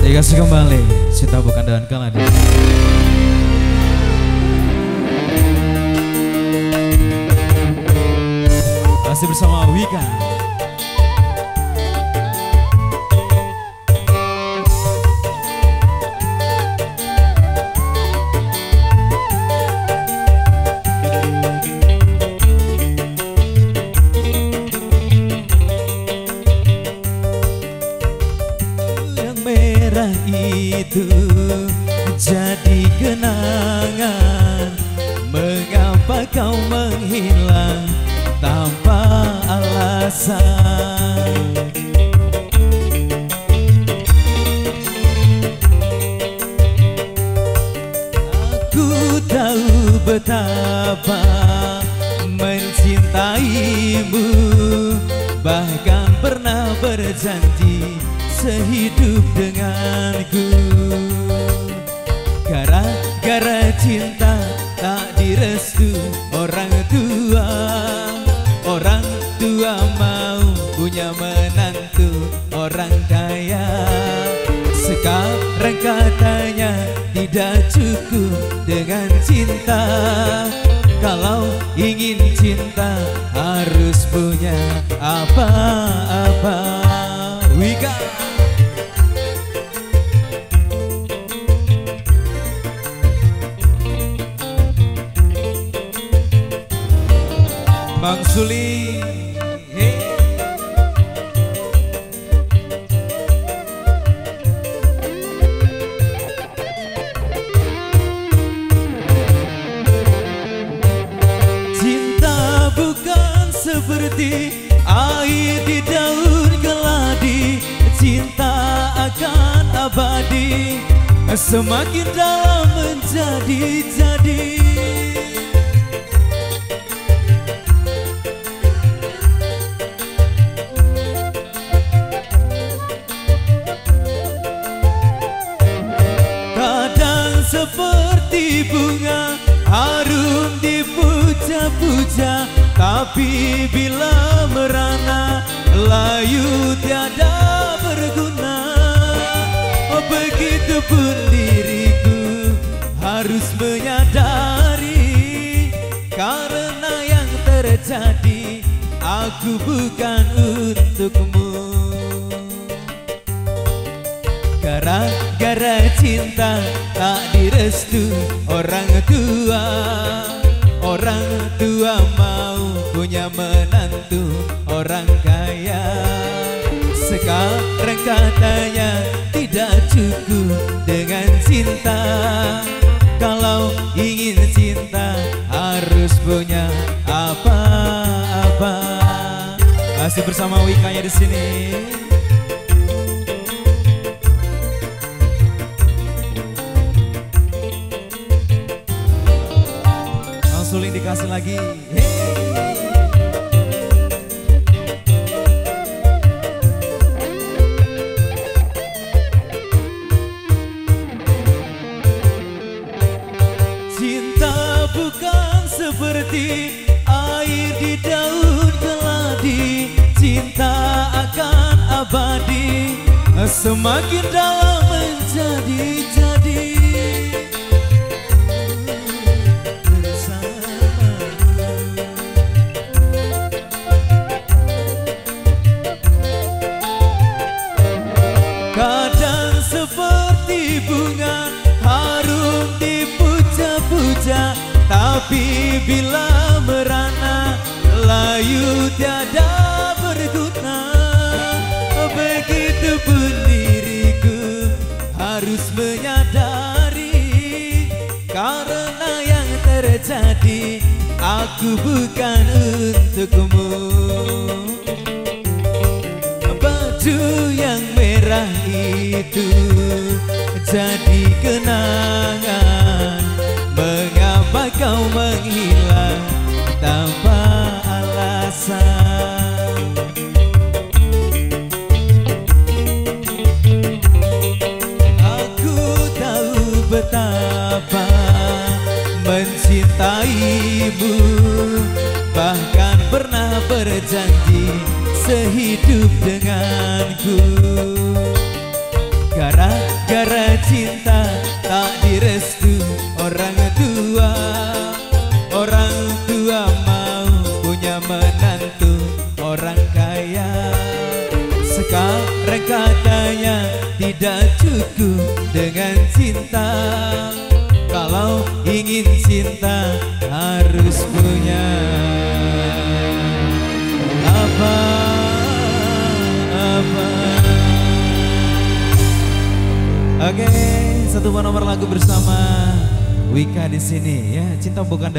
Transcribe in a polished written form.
Dikasih kembali Cinta Bukan Dan Kaladi. Masih bersama Wika. Itu jadi kenangan. Mengapa kau menghilang tanpa alasan? Aku tahu betapa mencintaimu, bahkan pernah berjanji sehidup denganku. Gara-gara cinta tak direstu orang tua. Orang tua mau punya menantu orang kaya. Sekarang katanya tidak cukup dengan cinta. Kalau ingin cinta harus punya apa-apa. Wika. Bang Suli, hey. Cinta bukan seperti air di daun keladi. Cinta akan abadi, semakin dalam menjadi-jadi. Seperti bunga harum dipuja-puja, tapi bila merana layu tiada berguna. Oh, begitupun diriku harus menyadari, karena yang terjadi aku bukan untukmu. Gara-gara cinta tak direstu orang tua. Orang tua mau punya menantu orang kaya. Sekarang katanya tidak cukup dengan cinta. Kalau ingin cinta harus punya apa-apa. Masih bersama Wikanya di sini. Suling dikasih lagi. Hey. Cinta bukan seperti air di daun keladi. Cinta akan abadi, semakin dalam menjadi-jadi. Kadang seperti bunga harum dipuja-puja, tapi bila merana layu tiada berguna. Begitupun diriku harus menyadari, karena yang terjadi aku bukan untukmu. Baju yang merah itu jadi kenangan. Mengapa kau menghilang tanpa alasan? Aku tahu betapa mencintaimu, bahkan pernah berjanji sehidup denganku. gak mau punya menantu orang kaya. Sekarang katanya tidak cukup dengan cinta. Kalau ingin cinta harus punya apa-apa. Oke, satu buah nomor lagu bersama Wika di sini ya. Cinta bukan